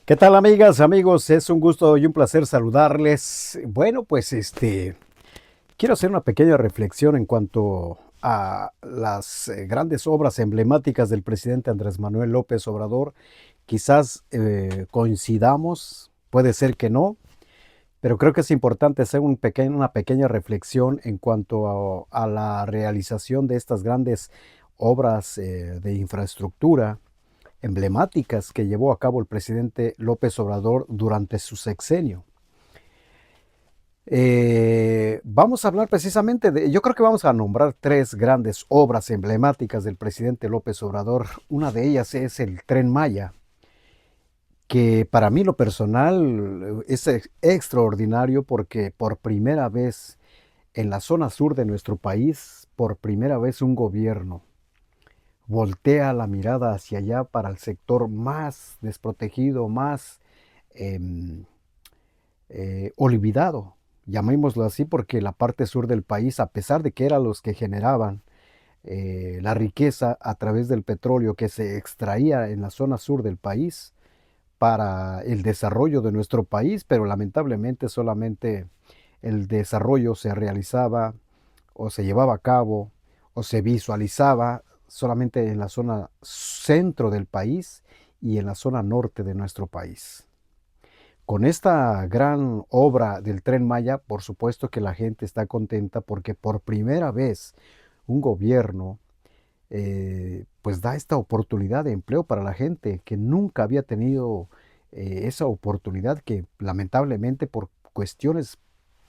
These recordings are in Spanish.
¿Qué tal, amigas, amigos? Es un gusto y un placer saludarles. Bueno, pues quiero hacer una pequeña reflexión en cuanto a las grandes obras emblemáticas del presidente Andrés Manuel López Obrador. Quizás coincidamos, puede ser que no, pero creo que es importante hacer una pequeña reflexión en cuanto a la realización de estas grandes obras de infraestructura emblemáticas que llevó a cabo el presidente López Obrador durante su sexenio. Vamos a hablar precisamente yo creo que vamos a nombrar tres grandes obras emblemáticas del presidente López Obrador. Una de ellas es el Tren Maya, que para mí lo personal es extraordinario porque por primera vez en la zona sur de nuestro país, por primera vez un gobierno voltea la mirada hacia allá para el sector más desprotegido, más em, olvidado, llamémoslo así, porque la parte sur del país, a pesar de que eran los que generaban la riqueza a través del petróleo que se extraía en la zona sur del país para el desarrollo de nuestro país, pero lamentablemente solamente el desarrollo se realizaba o se llevaba a cabo o se visualizaba solamente en la zona centro del país y en la zona norte de nuestro país. Con esta gran obra del Tren Maya, por supuesto que la gente está contenta porque por primera vez un gobierno pues da esta oportunidad de empleo para la gente que nunca había tenido esa oportunidad, que lamentablemente por cuestiones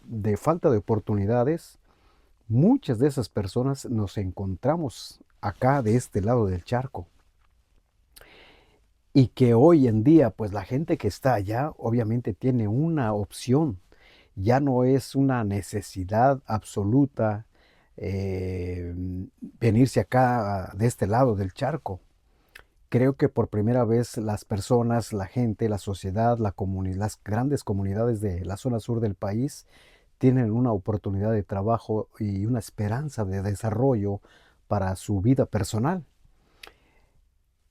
de falta de oportunidades, muchas de esas personas nos encontramos acá de este lado del charco. Y que hoy en día, pues la gente que está allá obviamente tiene una opción, ya no es una necesidad absoluta venirse acá de este lado del charco. Creo que por primera vez las personas, la gente, la sociedad, las grandes comunidades de la zona sur del país tienen una oportunidad de trabajo y una esperanza de desarrollo para su vida personal.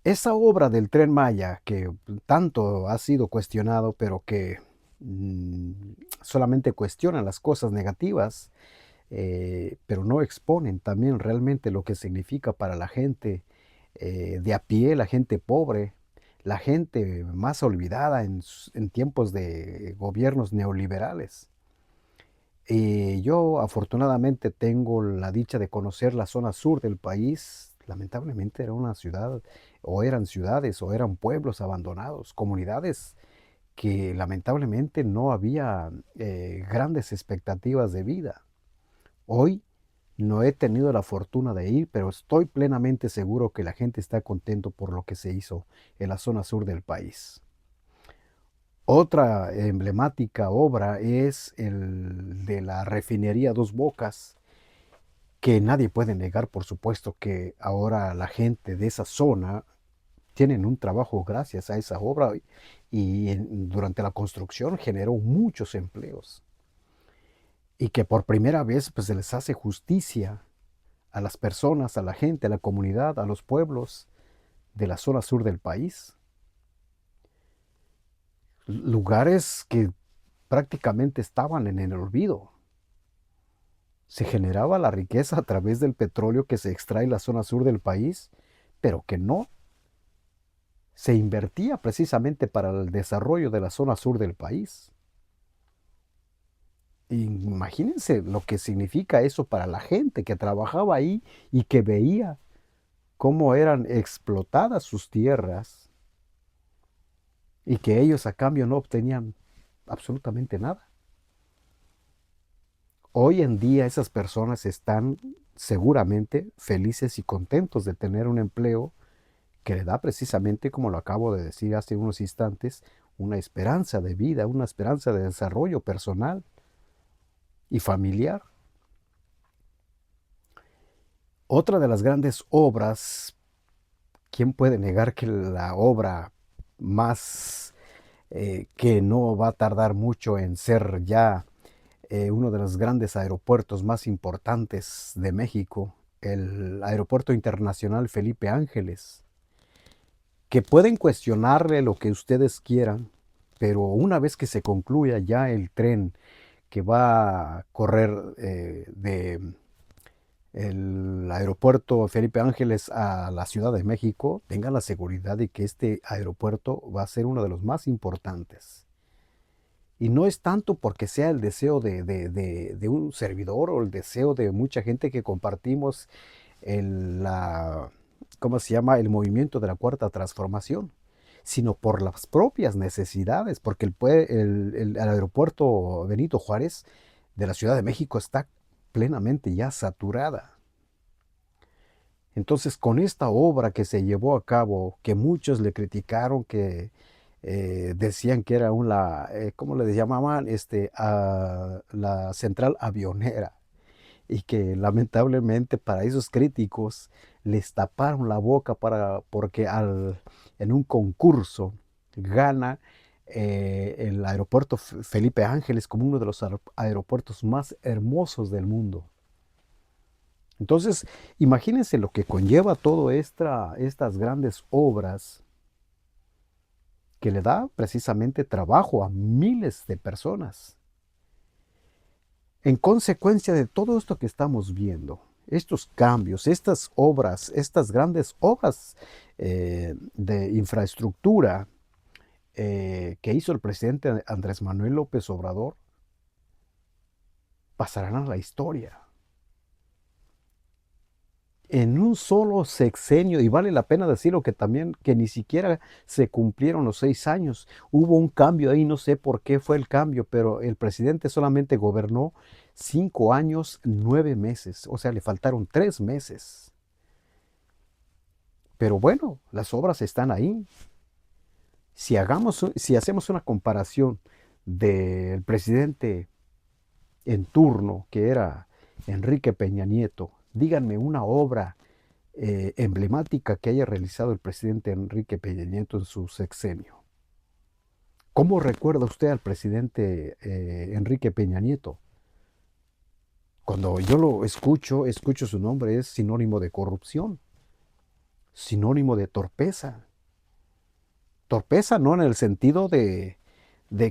Esa obra del Tren Maya, que tanto ha sido cuestionado, pero que mm, solamente cuestionan las cosas negativas, pero no exponen también realmente lo que significa para la gente de a pie, la gente pobre, la gente más olvidada en tiempos de gobiernos neoliberales. Yo afortunadamente tengo la dicha de conocer la zona sur del país. Lamentablemente era una ciudad, o eran ciudades, o eran pueblos abandonados, comunidades que lamentablemente no había grandes expectativas de vida. Hoy no he tenido la fortuna de ir, pero estoy plenamente seguro que la gente está contento por lo que se hizo en la zona sur del país. Otra emblemática obra es el de la refinería Dos Bocas, que nadie puede negar, por supuesto, que ahora la gente de esa zona tienen un trabajo gracias a esa obra durante la construcción generó muchos empleos y que por primera vez pues, se les hace justicia a las personas, a la gente, a la comunidad, a los pueblos de la zona sur del país. Lugares que prácticamente estaban en el olvido. Se generaba la riqueza a través del petróleo que se extrae en la zona sur del país, pero que no se invertía precisamente para el desarrollo de la zona sur del país. Imagínense lo que significa eso para la gente que trabajaba ahí y que veía cómo eran explotadas sus tierras y que ellos a cambio no obtenían absolutamente nada. Hoy en día esas personas están seguramente felices y contentos de tener un empleo que le da precisamente, como lo acabo de decir hace unos instantes, una esperanza de vida, una esperanza de desarrollo personal y familiar. Otra de las grandes obras, ¿quién puede negar que la obra más que no va a tardar mucho en ser ya uno de los grandes aeropuertos más importantes de México, el Aeropuerto Internacional Felipe Ángeles, que pueden cuestionarle lo que ustedes quieran, pero una vez que se concluya ya el tren que va a correr de el aeropuerto Felipe Ángeles a la Ciudad de México, tengan la seguridad de que este aeropuerto va a ser uno de los más importantes. Y no es tanto porque sea el deseo de un servidor o el deseo de mucha gente que compartimos la, ¿cómo se llama? El movimiento de la Cuarta Transformación, sino por las propias necesidades, porque el aeropuerto Benito Juárez de la Ciudad de México está plenamente ya saturada. Entonces, con esta obra que se llevó a cabo, que muchos le criticaron, que decían que era ¿cómo le llamaban? La central avionera, y que lamentablemente para esos críticos les taparon la boca porque en un concurso gana el aeropuerto Felipe Ángeles como uno de los aeropuertos más hermosos del mundo. Entonces, imagínense lo que conlleva todo estas grandes obras que le da precisamente trabajo a miles de personas. En consecuencia de todo esto que estamos viendo, estos cambios, estas obras, estas grandes obras de infraestructura que hizo el presidente Andrés Manuel López Obrador, pasarán a la historia. En un solo sexenio, y vale la pena decirlo que también que ni siquiera se cumplieron los 6 años, hubo un cambio ahí, no sé por qué fue el cambio, pero el presidente solamente gobernó 5 años, 9 meses, o sea, le faltaron 3 meses. Pero bueno, las obras están ahí. Si hacemos una comparación del presidente en turno, que era Enrique Peña Nieto, díganme una obra emblemática que haya realizado el presidente Enrique Peña Nieto en su sexenio. ¿Cómo recuerda usted al presidente Enrique Peña Nieto? Cuando yo lo escucho su nombre, es sinónimo de corrupción, sinónimo de torpeza. Torpeza no en el sentido de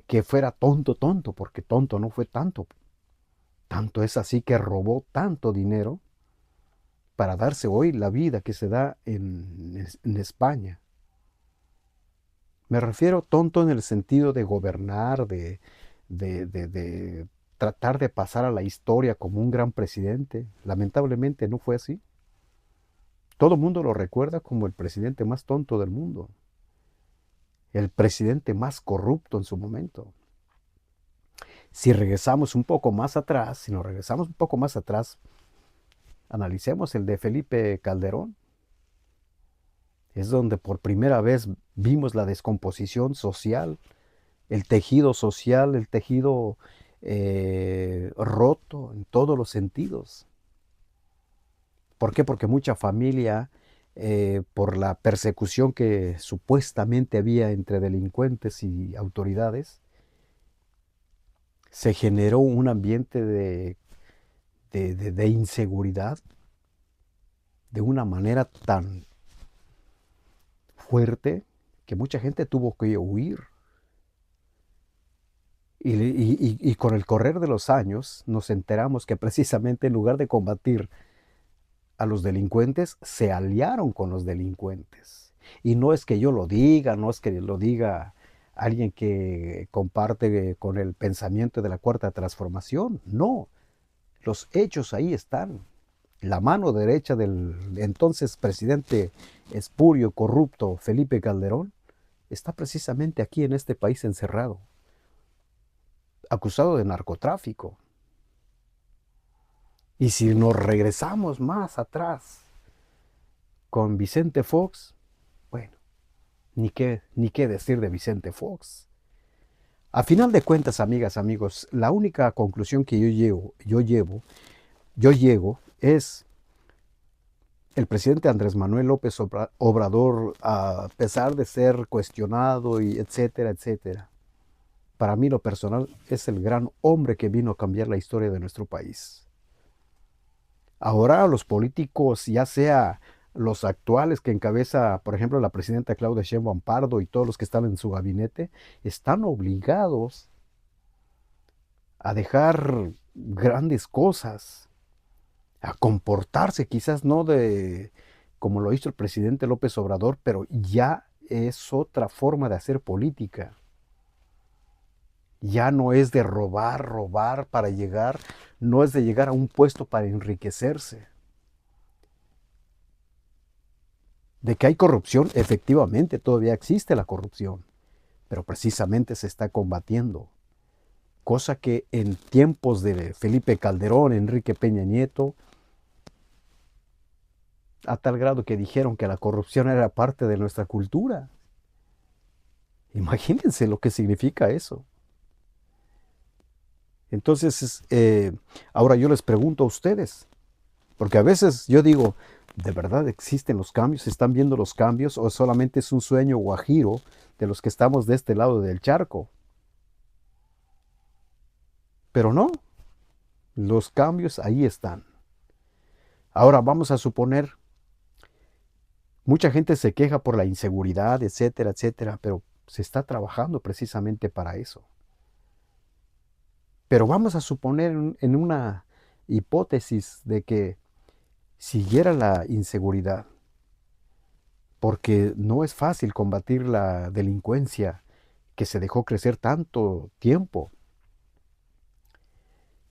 que fuera tonto, porque tonto no fue tanto. Tanto es así que robó tanto dinero para darse hoy la vida que se da en España. Me refiero tonto en el sentido de gobernar, de tratar de pasar a la historia como un gran presidente. Lamentablemente no fue así. Todo el mundo lo recuerda como el presidente más tonto del mundo, el presidente más corrupto en su momento. Si regresamos un poco más atrás, si nos regresamos un poco más atrás, analicemos el de Felipe Calderón. Es donde por primera vez vimos la descomposición social, el tejido social, el tejido roto en todos los sentidos. ¿Por qué? Porque mucha familia, por la persecución que supuestamente había entre delincuentes y autoridades, se generó un ambiente de inseguridad de una manera tan fuerte que mucha gente tuvo que huir. Y con el correr de los años nos enteramos que precisamente en lugar de combatir a los delincuentes, se aliaron con los delincuentes. Y no es que yo lo diga, no es que lo diga alguien que comparte con el pensamiento de la Cuarta Transformación, no, los hechos ahí están. La mano derecha del entonces presidente espurio, corrupto Felipe Calderón, está precisamente aquí en este país encerrado, acusado de narcotráfico. Y si nos regresamos más atrás con Vicente Fox, bueno, ni qué decir de Vicente Fox. A final de cuentas, amigas, amigos, la única conclusión que yo llego es el presidente Andrés Manuel López Obrador, a pesar de ser cuestionado y etcétera, etcétera, para mí lo personal es el gran hombre que vino a cambiar la historia de nuestro país. Ahora los políticos, ya sea los actuales que encabeza, por ejemplo, la presidenta Claudia Sheinbaum Pardo y todos los que están en su gabinete, están obligados a dejar grandes cosas, a comportarse, quizás no de como lo hizo el presidente López Obrador, pero ya es otra forma de hacer política. Ya no es de robar, robar para llegar, no es de llegar a un puesto para enriquecerse. De que hay corrupción, efectivamente, todavía existe la corrupción, pero precisamente se está combatiendo. Cosa que en tiempos de Felipe Calderón, Enrique Peña Nieto, a tal grado que dijeron que la corrupción era parte de nuestra cultura. Imagínense lo que significa eso. Entonces, ahora yo les pregunto a ustedes, porque a veces yo digo, ¿de verdad existen los cambios? ¿Se están viendo los cambios o solamente es un sueño guajiro de los que estamos de este lado del charco? Pero no, los cambios ahí están. Ahora vamos a suponer, mucha gente se queja por la inseguridad, etcétera, etcétera, pero se está trabajando precisamente para eso. Pero vamos a suponer en una hipótesis de que siguiera la inseguridad, porque no es fácil combatir la delincuencia que se dejó crecer tanto tiempo.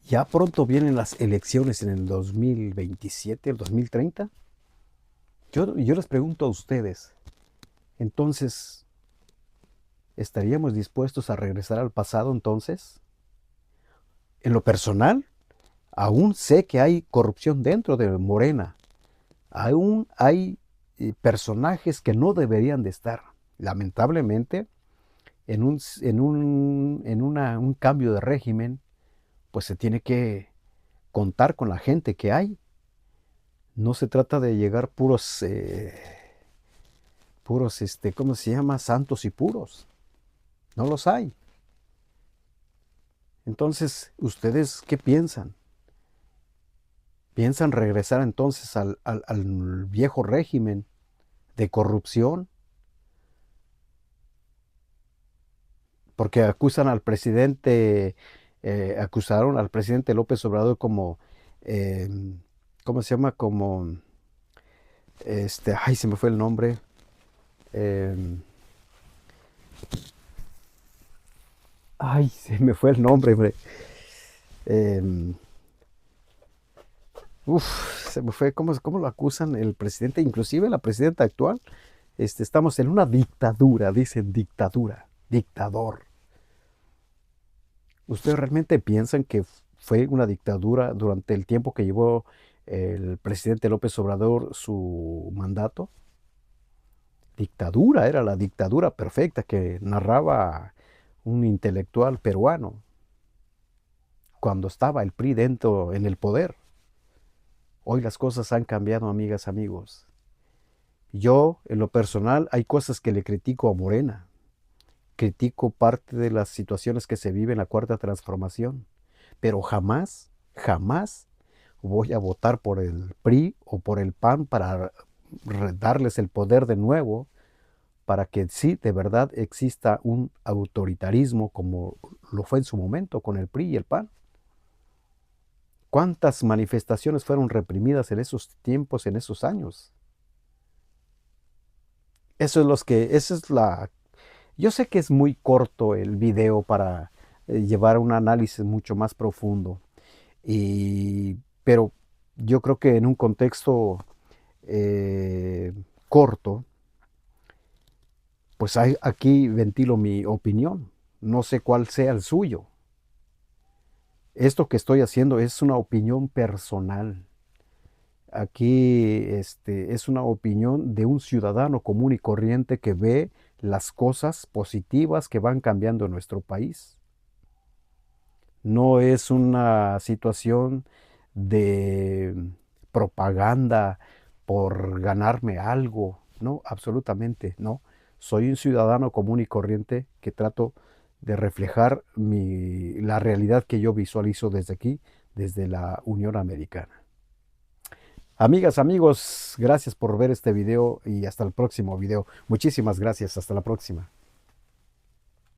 Ya pronto vienen las elecciones en el 2027, el 2030. Yo les pregunto a ustedes, entonces, ¿estaríamos dispuestos a regresar al pasado entonces? En lo personal, aún sé que hay corrupción dentro de Morena. Aún hay personajes que no deberían de estar. Lamentablemente, un cambio de régimen, pues se tiene que contar con la gente que hay. No se trata de llegar puros, ¿cómo se llama? Santos y puros. No los hay. Entonces, ¿ustedes qué piensan? ¿Piensan regresar entonces al viejo régimen de corrupción? Porque acusaron al presidente López Obrador como, eh, ¿cómo se llama? Como, ay, se me fue el nombre. eh, Ay, se me fue el nombre, hombre. Eh, se me fue, ¿cómo lo acusan el presidente? Inclusive la presidenta actual. Estamos en una dictadura, dicen dictadura, dictador. ¿Ustedes realmente piensan que fue una dictadura durante el tiempo que llevó el presidente López Obrador su mandato? Dictadura, era la dictadura perfecta que narraba un intelectual peruano cuando estaba el PRI dentro en el poder. Hoy las cosas han cambiado, amigas, amigos. Yo, en lo personal, hay cosas que le critico a Morena. Critico parte de las situaciones que se viven en la Cuarta Transformación, pero jamás, jamás voy a votar por el PRI o por el PAN para darles el poder de nuevo, para que sí, de verdad exista un autoritarismo como lo fue en su momento con el PRI y el PAN. ¿Cuántas manifestaciones fueron reprimidas en esos tiempos, en esos años? Eso es la. Yo sé que es muy corto el video para llevar un análisis mucho más profundo, pero yo creo que en un contexto corto, pues aquí ventilo mi opinión. No sé cuál sea el suyo. Esto que estoy haciendo es una opinión personal. Aquí es una opinión de un ciudadano común y corriente que ve las cosas positivas que van cambiando en nuestro país. No es una situación de propaganda por ganarme algo, no, absolutamente no. Soy un ciudadano común y corriente que trato de reflejar la realidad que yo visualizo desde aquí, desde la Unión Americana. Amigas, amigos, gracias por ver este video y hasta el próximo video. Muchísimas gracias. Hasta la próxima.